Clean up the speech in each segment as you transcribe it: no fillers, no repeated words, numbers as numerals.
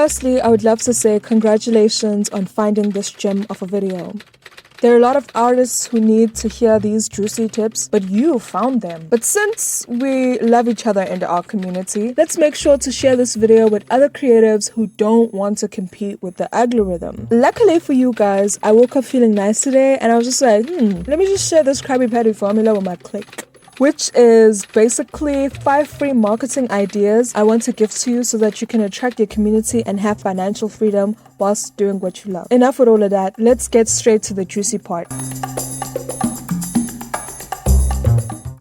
Firstly, I would love to say congratulations on finding this gem of a video. There are a lot of artists who need to hear these juicy tips, but you found them. But since we love each other in our community, let's make sure to share this video with other creatives who don't want to compete with the algorithm. Luckily for you guys, I woke up feeling nice today and I was just like, let me just share this Krabby Patty formula with my clique. Which is basically 5 free marketing ideas I want to give to you so that you can attract your community and have financial freedom whilst doing what you love. Enough with all of that, let's get straight to the juicy part.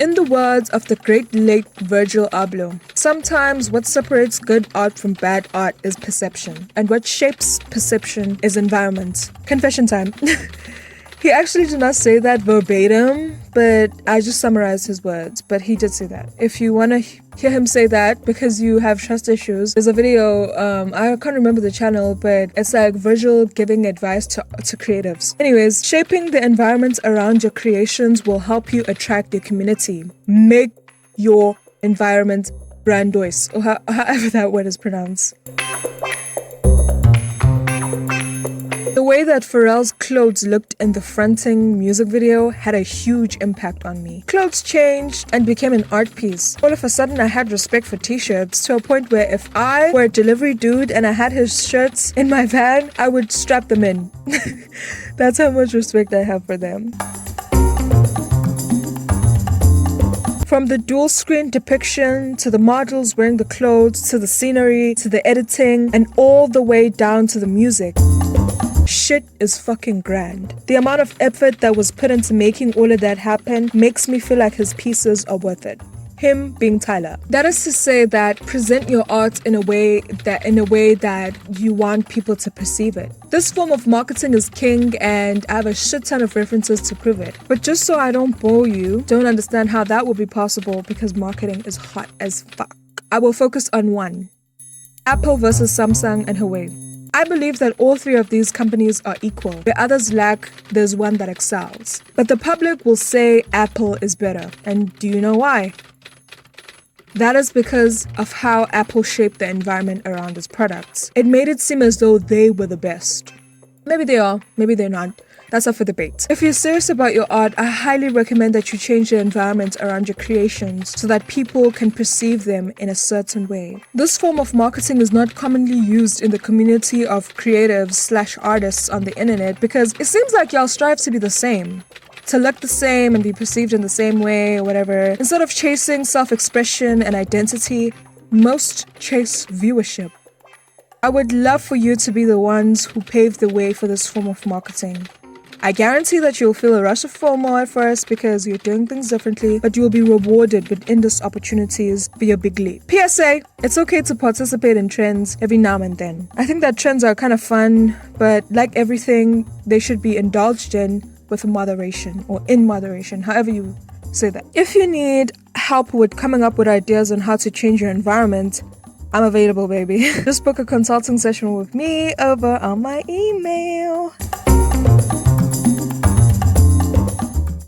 In the words of the great late Virgil Abloh, sometimes what separates good art from bad art is perception, and what shapes perception is environment. Confession time. He actually did not say that verbatim, but I just summarized his words, but he did say that. If you want to hear him say that because you have trust issues, there's a video, I can't remember the channel, but it's like Virgil giving advice to creatives. Anyways, shaping the environment around your creations will help you attract your community. Make your environment grandiose, or however that word is pronounced. The way that Pharrell's clothes looked in the fronting music video had a huge impact on me. Clothes changed and became an art piece. All of a sudden I had respect for t-shirts to a point where if I were a delivery dude and I had his shirts in my van, I would strap them in. That's how much respect I have for them. From the dual screen depiction, to the models wearing the clothes, to the scenery, to the editing, and all the way down to the music. Shit is fucking grand. The amount of effort that was put into making all of that happen makes me feel like his pieces are worth it. Him being Tyler. That is to say that present your art in a way that you want people to perceive it. This form of marketing is king and I have a shit ton of references to prove it. But just so I don't bore you, don't understand how that will be possible because marketing is hot as fuck. I will focus on one. Apple versus Samsung and Huawei. I believe that all 3 of these companies are equal. Where others lack, there's one that excels. But the public will say Apple is better. And do you know why? That is because of how Apple shaped the environment around its products. It made it seem as though they were the best. Maybe they are, maybe they're not. That's up for debate. If you're serious about your art, I highly recommend that you change the environment around your creations so that people can perceive them in a certain way. This form of marketing is not commonly used in the community of creatives/artists on the internet because it seems like y'all strive to be the same. To look the same and be perceived in the same way or whatever. Instead of chasing self-expression and identity, most chase viewership. I would love for you to be the ones who pave the way for this form of marketing. I guarantee that you'll feel a rush of FOMO at first because you're doing things differently, but you will be rewarded with endless opportunities for your big leap. PSA, it's okay to participate in trends every now and then. I think that trends are kind of fun, but like everything, they should be indulged in with moderation or in moderation, however you say that. If you need help with coming up with ideas on how to change your environment, I'm available, baby. Just book a consulting session with me over on my email.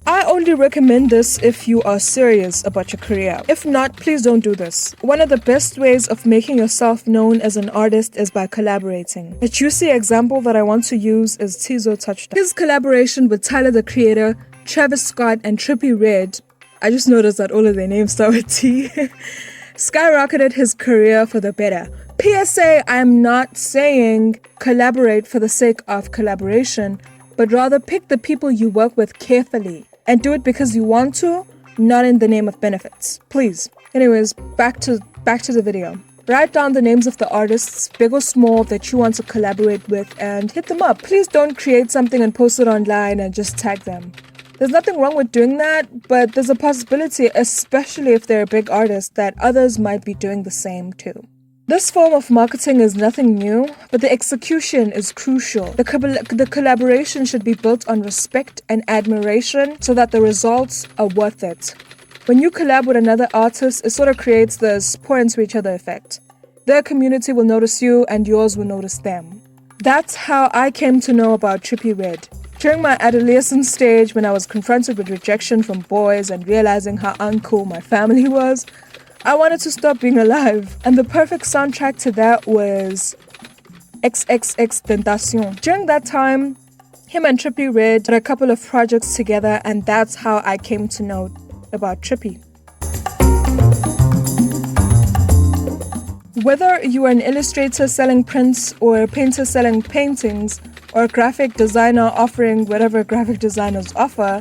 I only recommend this if you are serious about your career. If not, please don't do this. One of the best ways of making yourself known as an artist is by collaborating. A juicy example that I want to use is Tizo Touchdown. His collaboration with Tyler the Creator, Travis Scott, and Trippie Redd, I just noticed that all of their names start with T, skyrocketed his career for the better. PSA, I am not saying collaborate for the sake of collaboration, but rather pick the people you work with carefully. And do it because you want to, not in the name of benefits. Please. Anyways, back to the video. Write down the names of the artists, big or small, that you want to collaborate with and hit them up. Please don't create something and post it online and just tag them. There's nothing wrong with doing that, but there's a possibility, especially if they're a big artist, that others might be doing the same too. This form of marketing is nothing new, but the execution is crucial. The collaboration should be built on respect and admiration so that the results are worth it. When you collab with another artist, it sort of creates this pour into each other effect. Their community will notice you and yours will notice them. That's how I came to know about Trippie Redd. During my adolescent stage, when I was confronted with rejection from boys and realizing how uncool my family was, I wanted to stop being alive. And the perfect soundtrack to that was XXX Tentacion. During that time, him and Trippie Redd did a couple of projects together, and that's how I came to know about Trippie. Whether you are an illustrator selling prints or a painter selling paintings or a graphic designer offering whatever graphic designers offer,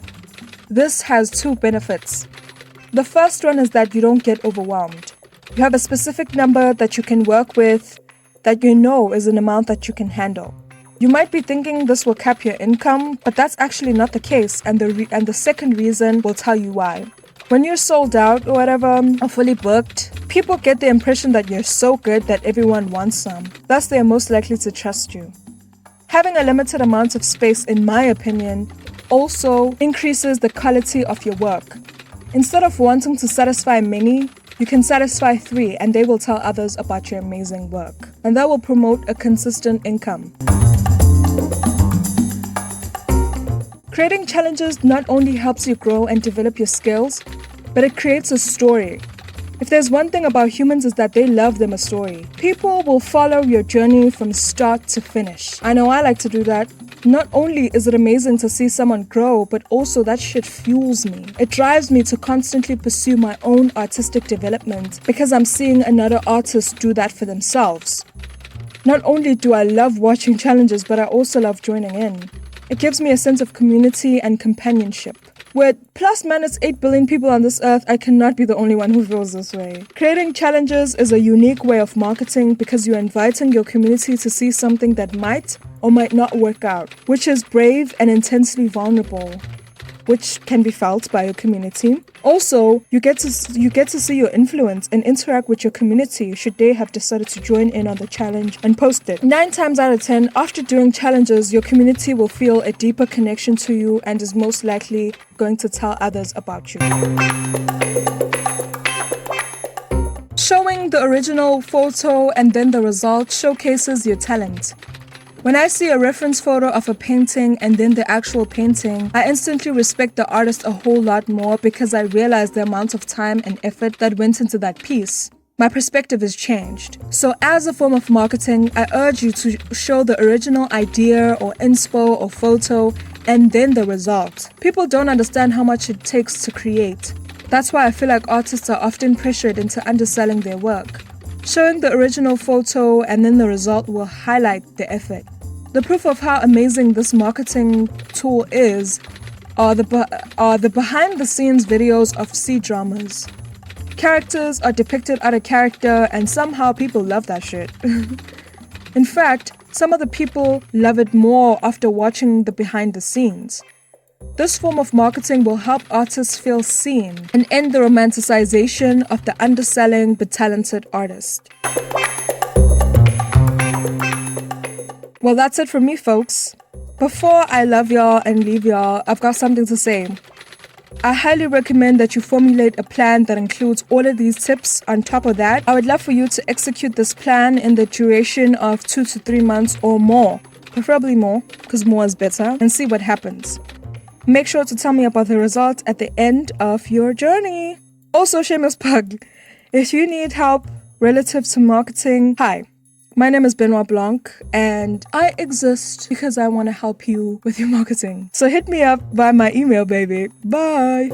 this has two benefits. The first one is that you don't get overwhelmed. You have a specific number that you can work with that you know is an amount that you can handle. You might be thinking this will cap your income, but that's actually not the case, and the second reason will tell you why. When you're sold out or whatever, or fully booked, people get the impression that you're so good that everyone wants some. Thus, they are most likely to trust you. Having a limited amount of space, in my opinion, also increases the quality of your work. Instead of wanting to satisfy many, you can satisfy 3 and they will tell others about your amazing work. And that will promote a consistent income. Creating challenges not only helps you grow and develop your skills, but it creates a story. If there's one thing about humans is that they love them a story. People will follow your journey from start to finish. I know I like to do that. Not only is it amazing to see someone grow, but also that shit fuels me. It drives me to constantly pursue my own artistic development because I'm seeing another artist do that for themselves. Not only do I love watching challenges, but I also love joining in. It gives me a sense of community and companionship. With plus/minus 8 billion people on this earth, I cannot be the only one who feels this way. Creating challenges is a unique way of marketing because you're inviting your community to see something that might or might not work out, which is brave and intensely vulnerable, which can be felt by your community. Also, you get to see your influence and interact with your community should they have decided to join in on the challenge and post it. 9 times out of 10, after doing challenges, your community will feel a deeper connection to you and is most likely going to tell others about you. Showing the original photo and then the result showcases your talent. When I see a reference photo of a painting and then the actual painting, I instantly respect the artist a whole lot more because I realize the amount of time and effort that went into that piece. My perspective is changed. So as a form of marketing, I urge you to show the original idea or inspo or photo and then the result. People don't understand how much it takes to create. That's why I feel like artists are often pressured into underselling their work. Showing the original photo and then the result will highlight the effort. The proof of how amazing this marketing tool is are the behind-the-scenes videos of C-dramas. Characters are depicted out of character and somehow people love that shit. In fact, some of the people love it more after watching the behind-the-scenes. This form of marketing will help artists feel seen and end the romanticization of the underselling but talented artist. Well, that's it from me, folks. Before I love y'all and leave y'all, I've got something to say. I highly recommend that you formulate a plan that includes all of these tips. On top of that, I would love for you to execute this plan in the duration of 2 to 3 months or more. Preferably more, because more is better, and see what happens. Make sure to tell me about the results at the end of your journey. Also, shameless plug, if you need help relative to marketing, hi. My name is Benoit Blanc, and I exist because I want to help you with your marketing. So hit me up by my email, baby. Bye!